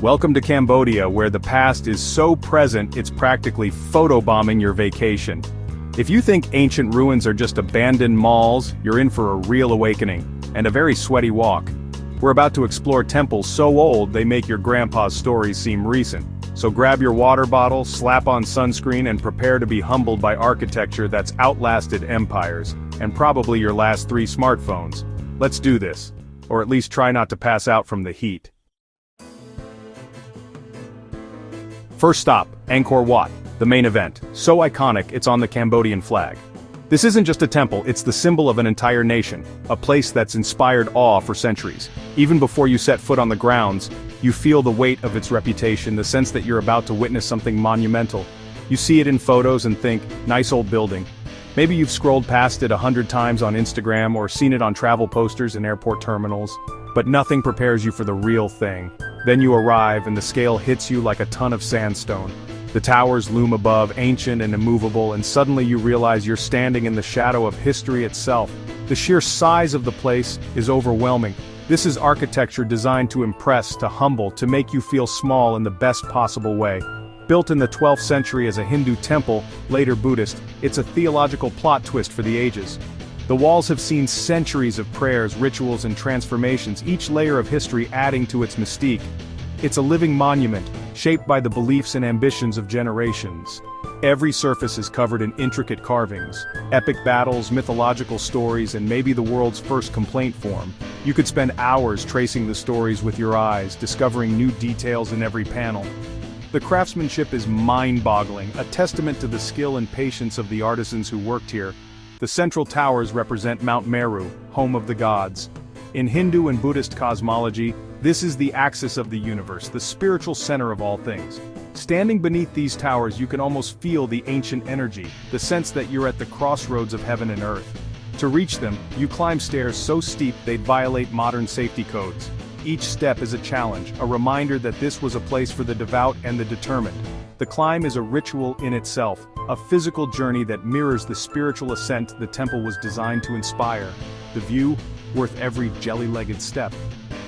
Welcome to Cambodia, where the past is so present it's practically photobombing your vacation. If you think ancient ruins are just abandoned malls, you're in for a real awakening, and a very sweaty walk. We're about to explore temples so old they make your grandpa's stories seem recent. So grab your water bottle, slap on sunscreen, and prepare to be humbled by architecture that's outlasted empires, and probably your last 3 smartphones. Let's do this. Or at least try not to pass out from the heat. First stop, Angkor Wat, the main event. So iconic, it's on the Cambodian flag. This isn't just a temple, it's the symbol of an entire nation, a place that's inspired awe for centuries. Even before you set foot on the grounds, you feel the weight of its reputation, the sense that you're about to witness something monumental. You see it in photos and think, nice old building. Maybe you've scrolled past it 100 times on Instagram or seen it on travel posters in airport terminals, but nothing prepares you for the real thing. Then you arrive and the scale hits you like a ton of sandstone. The towers loom above, ancient and immovable, and suddenly you realize you're standing in the shadow of history itself. The sheer size of the place is overwhelming. This is architecture designed to impress, to humble, to make you feel small in the best possible way. Built in the 12th century as a Hindu temple, later Buddhist, it's a theological plot twist for the ages. The walls have seen centuries of prayers, rituals, and transformations, each layer of history adding to its mystique. It's a living monument, shaped by the beliefs and ambitions of generations. Every surface is covered in intricate carvings, epic battles, mythological stories, and maybe the world's first complaint form. You could spend hours tracing the stories with your eyes, discovering new details in every panel. The craftsmanship is mind-boggling, a testament to the skill and patience of the artisans who worked here. The central towers represent Mount Meru, home of the gods. In Hindu and Buddhist cosmology, this is the axis of the universe, the spiritual center of all things. Standing beneath these towers, you can almost feel the ancient energy, the sense that you're at the crossroads of heaven and earth. To reach them, you climb stairs so steep they'd violate modern safety codes. Each step is a challenge, a reminder that this was a place for the devout and the determined. The climb is a ritual in itself, a physical journey that mirrors the spiritual ascent the temple was designed to inspire. The view, worth every jelly-legged step.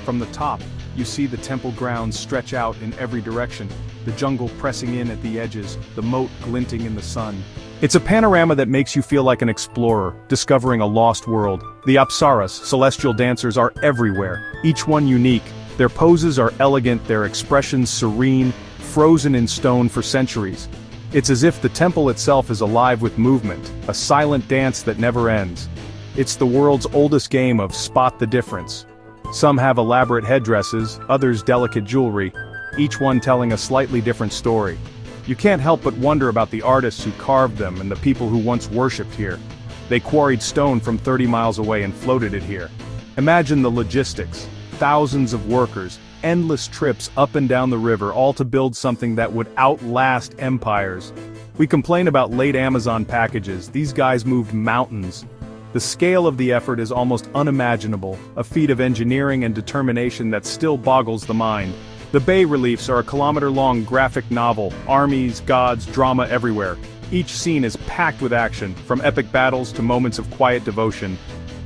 From the top, you see the temple grounds stretch out in every direction, the jungle pressing in at the edges, the moat glinting in the sun. It's a panorama that makes you feel like an explorer, discovering a lost world. The apsaras, celestial dancers, are everywhere, each one unique. Their poses are elegant, their expressions serene, frozen in stone for centuries. It's as if the temple itself is alive with movement, a silent dance that never ends. It's the world's oldest game of spot the difference. Some have elaborate headdresses, others delicate jewelry, each one telling a slightly different story. You can't help but wonder about the artists who carved them and the people who once worshipped here. They quarried stone from 30 miles away and floated it here. Imagine the logistics. Thousands of workers, endless trips up and down the river, all to build something that would outlast empires. We complain about late Amazon packages, these guys moved mountains. The scale of the effort is almost unimaginable, a feat of engineering and determination that still boggles the mind. The bas-reliefs are a kilometer-long graphic novel, armies, gods, drama everywhere. Each scene is packed with action, from epic battles to moments of quiet devotion.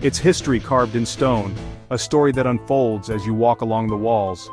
It's history carved in stone, a story that unfolds as you walk along the walls.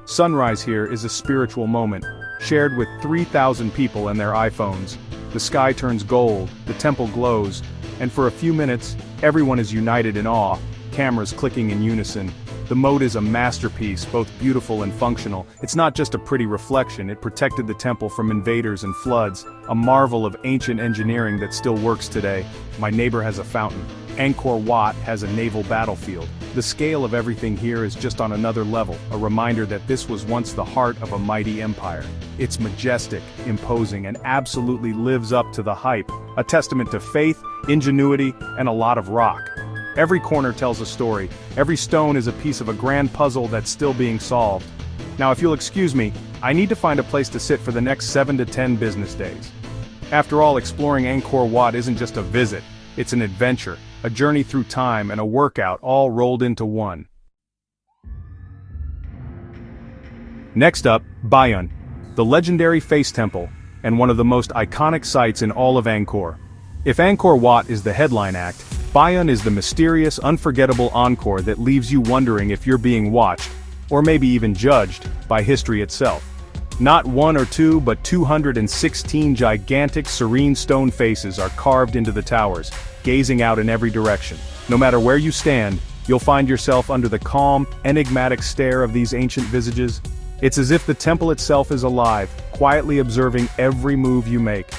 Sunrise here is a spiritual moment, shared with 3,000 people and their iPhones. The sky turns gold, the temple glows, and for a few minutes, everyone is united in awe, cameras clicking in unison. The moat is a masterpiece, both beautiful and functional. It's not just a pretty reflection, it protected the temple from invaders and floods, a marvel of ancient engineering that still works today. My neighbor has a fountain. Angkor Wat has a naval battlefield. The scale of everything here is just on another level, a reminder that this was once the heart of a mighty empire. It's majestic, imposing, and absolutely lives up to the hype, a testament to faith, ingenuity, and a lot of rock. Every corner tells a story, every stone is a piece of a grand puzzle that's still being solved. Now if you'll excuse me, I need to find a place to sit for the next 7 to 10 business days. After all, exploring Angkor Wat isn't just a visit, it's an adventure, a journey through time and a workout all rolled into one. Next up, Bayon, the legendary face temple, and one of the most iconic sites in all of Angkor. If Angkor Wat is the headline act, Bayon is the mysterious, unforgettable encore that leaves you wondering if you're being watched, or maybe even judged, by history itself. Not one or two, but 216 gigantic serene stone faces are carved into the towers, gazing out in every direction. No matter where you stand, you'll find yourself under the calm, enigmatic stare of these ancient visages. It's as if the temple itself is alive, quietly observing every move you make.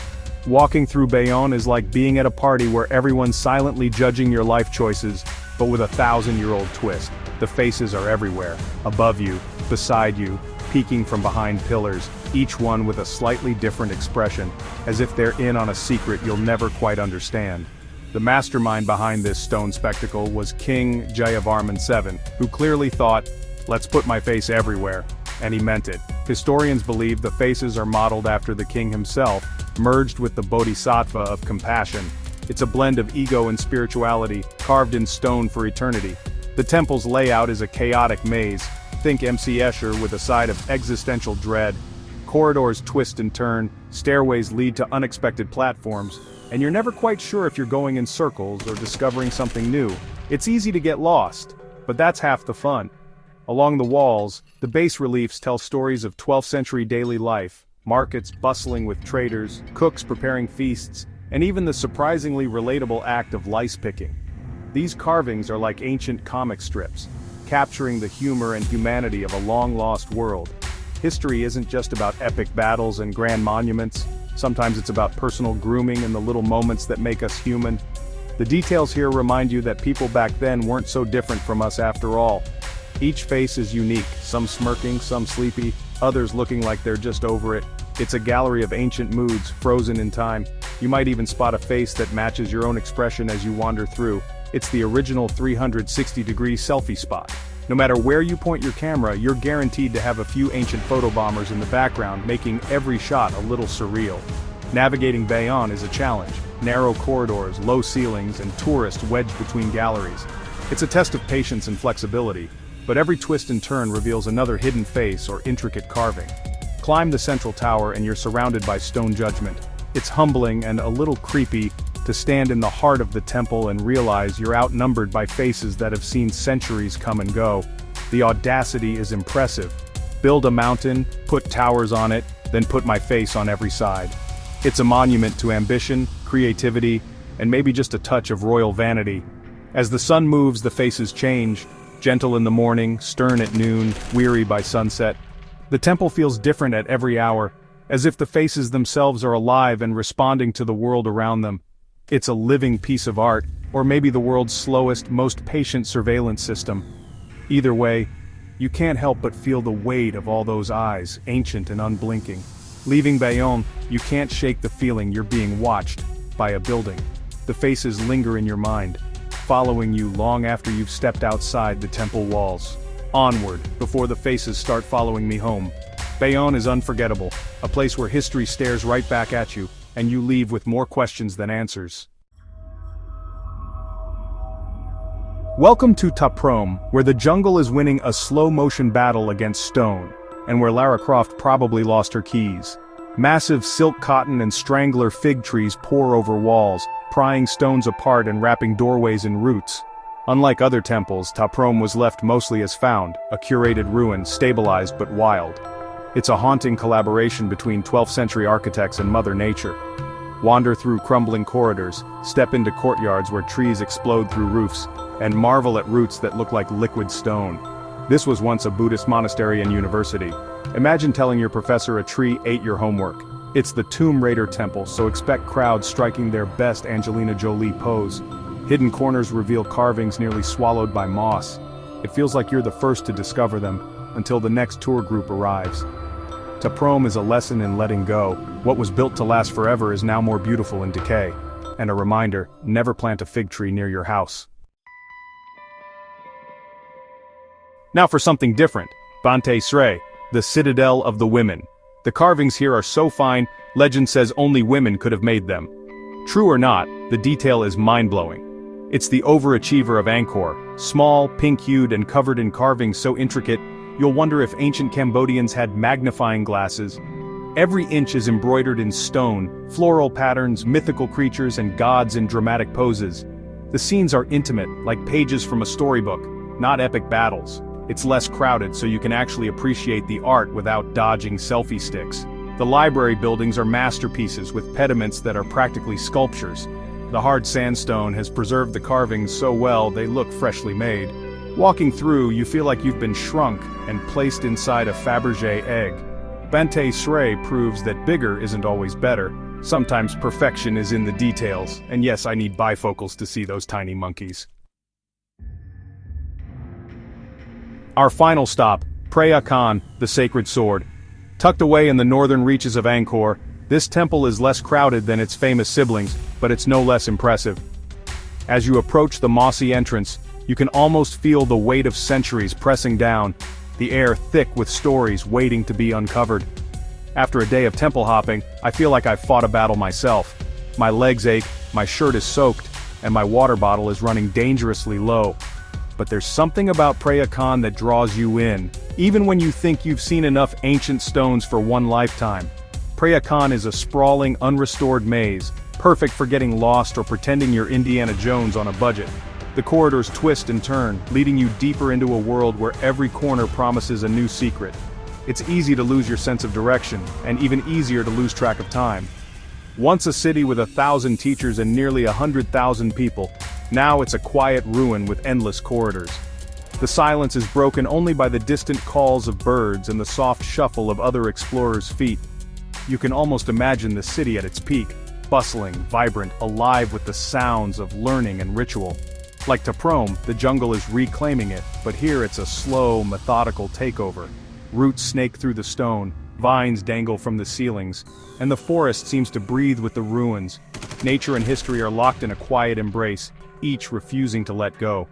Walking through Bayonne is like being at a party where everyone's silently judging your life choices, but with a 1,000-year-old twist. The faces are everywhere, above you, beside you, peeking from behind pillars, each one with a slightly different expression, as if they're in on a secret you'll never quite understand. The mastermind behind this stone spectacle was King Jayavarman VII, who clearly thought, "Let's put my face everywhere," and he meant it. Historians believe the faces are modeled after the king himself, merged with the bodhisattva of compassion. It's a blend of ego and spirituality, carved in stone for eternity. The temple's layout is a chaotic maze. Think MC Escher with a side of existential dread. Corridors twist and turn, stairways lead to unexpected platforms, and you're never quite sure if you're going in circles or discovering something new. It's easy to get lost, but that's half the fun. Along the walls, the bas-reliefs tell stories of 12th century daily life, markets bustling with traders, cooks preparing feasts, and even the surprisingly relatable act of lice picking. These carvings are like ancient comic strips, capturing the humor and humanity of a long-lost world. History isn't just about epic battles and grand monuments, sometimes it's about personal grooming and the little moments that make us human. The details here remind you that people back then weren't so different from us after all. Each face is unique, some smirking, some sleepy, others looking like they're just over it. It's a gallery of ancient moods, frozen in time. You might even spot a face that matches your own expression as you wander through. It's the original 360-degree selfie spot. No matter where you point your camera, you're guaranteed to have a few ancient photobombers in the background, making every shot a little surreal. Navigating Bayonne is a challenge. Narrow corridors, low ceilings, and tourists wedged between galleries. It's a test of patience and flexibility, but every twist and turn reveals another hidden face or intricate carving. Climb the central tower and you're surrounded by stone judgment. It's humbling and a little creepy to stand in the heart of the temple and realize you're outnumbered by faces that have seen centuries come and go. The audacity is impressive. Build a mountain, put towers on it, then put my face on every side. It's a monument to ambition, creativity, and maybe just a touch of royal vanity. As the sun moves, the faces change, gentle in the morning, stern at noon, weary by sunset. The temple feels different at every hour, as if the faces themselves are alive and responding to the world around them. It's a living piece of art, or maybe the world's slowest, most patient surveillance system. Either way, you can't help but feel the weight of all those eyes, ancient and unblinking. Leaving Bayonne, you can't shake the feeling you're being watched by a building. The faces linger in your mind, following you long after you've stepped outside the temple walls. Onward, before the faces start following me home. Bayonne is unforgettable, a place where history stares right back at you, and you leave with more questions than answers. Welcome to Ta Prohm, where the jungle is winning a slow-motion battle against stone, and where Lara Croft probably lost her keys. Massive silk cotton and strangler fig trees pour over walls, prying stones apart and wrapping doorways in roots. Unlike other temples, Ta Prohm was left mostly as found, a curated ruin, stabilized but wild. It's a haunting collaboration between 12th century architects and Mother Nature. Wander through crumbling corridors, step into courtyards where trees explode through roofs, and marvel at roots that look like liquid stone. This was once a Buddhist monastery and university. Imagine telling your professor a tree ate your homework. It's the Tomb Raider temple, so expect crowds striking their best Angelina Jolie pose. Hidden corners reveal carvings nearly swallowed by moss. It feels like you're the first to discover them, until the next tour group arrives. Ta Prohm is a lesson in letting go. What was built to last forever is now more beautiful in decay. And a reminder, never plant a fig tree near your house. Now for something different, Bante Sre, the Citadel of the Women. The carvings here are so fine, legend says only women could have made them. True or not, the detail is mind-blowing. It's the overachiever of Angkor, small, pink-hued and covered in carvings so intricate, you'll wonder if ancient Cambodians had magnifying glasses. Every inch is embroidered in stone, floral patterns, mythical creatures and gods in dramatic poses. The scenes are intimate, like pages from a storybook, not epic battles. it's less crowded so you can actually appreciate the art without dodging selfie sticks. The library buildings are masterpieces with pediments that are practically sculptures. The hard sandstone has preserved the carvings so well they look freshly made. Walking through, you feel like you've been shrunk and placed inside a Fabergé egg. Bante Shrey proves that bigger isn't always better. Sometimes perfection is in the details, and yes, I need bifocals to see those tiny monkeys. Our final stop, Preah Khan, the sacred sword. Tucked away in the northern reaches of Angkor, this temple is less crowded than its famous siblings, but it's no less impressive. As you approach the mossy entrance, you can almost feel the weight of centuries pressing down, the air thick with stories waiting to be uncovered. After a day of temple hopping, I feel like I've fought a battle myself. My legs ache, my shirt is soaked, and my water bottle is running dangerously low. But there's something about Preah Khan that draws you in, even when you think you've seen enough ancient stones for one lifetime. Preah Khan is a sprawling, unrestored maze, perfect for getting lost or pretending you're Indiana Jones on a budget. The corridors twist and turn, leading you deeper into a world where every corner promises a new secret. It's easy to lose your sense of direction, and even easier to lose track of time. Once a city with 1,000 teachers and nearly 100,000 people, now it's a quiet ruin with endless corridors. The silence is broken only by the distant calls of birds and the soft shuffle of other explorers' feet. You can almost imagine the city at its peak, bustling, vibrant, alive with the sounds of learning and ritual. Like Taprom, the jungle is reclaiming it, but here it's a slow, methodical takeover. Roots snake through the stone, vines dangle from the ceilings, and the forest seems to breathe with the ruins. Nature and history are locked in a quiet embrace, each refusing to let go.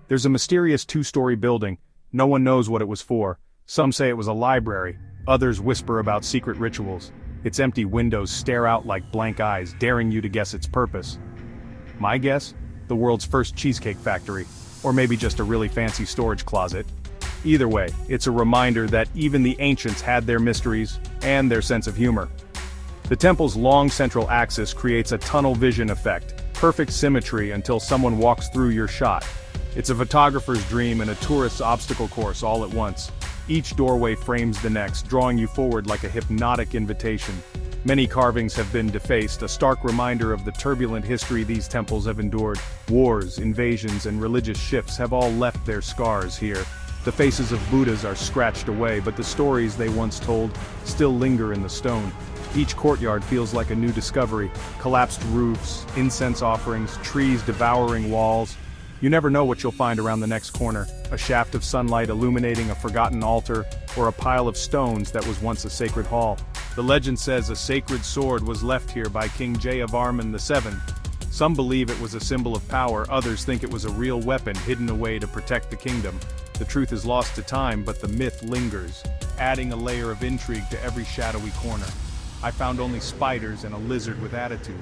There's a mysterious two-story building. No one knows what it was for. Some say it was a library, others whisper about secret rituals. Its empty windows stare out like blank eyes, daring you to guess its purpose. My guess? The world's first cheesecake factory, or maybe just a really fancy storage closet. Either way, it's a reminder that even the ancients had their mysteries, and their sense of humor. The temple's long central axis creates a tunnel vision effect, perfect symmetry until someone walks through your shot. It's a photographer's dream and a tourist's obstacle course all at once. Each doorway frames the next, drawing you forward like a hypnotic invitation. Many carvings have been defaced, a stark reminder of the turbulent history these temples have endured. Wars, invasions, and religious shifts have all left their scars here. The faces of Buddhas are scratched away, but the stories they once told still linger in the stone. Each courtyard feels like a new discovery. Collapsed roofs, incense offerings, trees devouring walls. You never know what you'll find around the next corner. A shaft of sunlight illuminating a forgotten altar, or a pile of stones that was once a sacred hall. The legend says a sacred sword was left here by King Jayavarman VII. Some believe it was a symbol of power, others think it was a real weapon hidden away to protect the kingdom. The truth is lost to time, but the myth lingers, adding a layer of intrigue to every shadowy corner. I found only spiders and a lizard with attitude.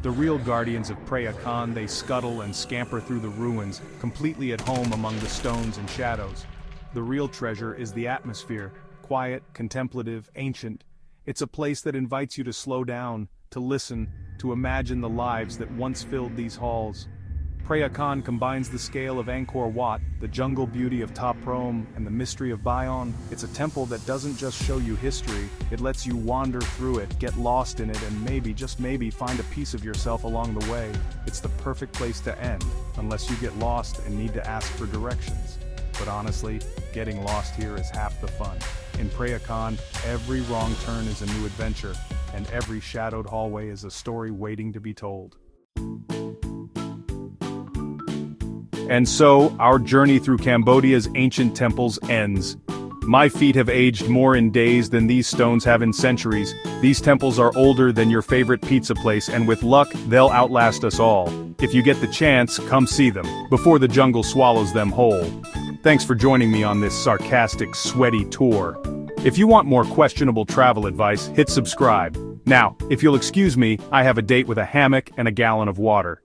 The real guardians of Preah Khan, they scuttle and scamper through the ruins, completely at home among the stones and shadows. The real treasure is the atmosphere, quiet, contemplative, ancient. It's a place that invites you to slow down, to listen, to imagine the lives that once filled these halls. Preah Khan combines the scale of Angkor Wat, the jungle beauty of Ta Prohm, and the mystery of Bayon. It's a temple that doesn't just show you history, it lets you wander through it, get lost in it, and maybe, just maybe, find a piece of yourself along the way. It's the perfect place to end, unless you get lost and need to ask for directions. But honestly, getting lost here is half the fun. In Preah Khan, every wrong turn is a new adventure, and every shadowed hallway is a story waiting to be told. And so, our journey through Cambodia's ancient temples ends. My feet have aged more in days than these stones have in centuries. These temples are older than your favorite pizza place, and with luck, they'll outlast us all. If you get the chance, come see them, before the jungle swallows them whole. Thanks for joining me on this sarcastic, sweaty tour. If you want more questionable travel advice, hit subscribe. Now, if you'll excuse me, I have a date with a hammock and a gallon of water.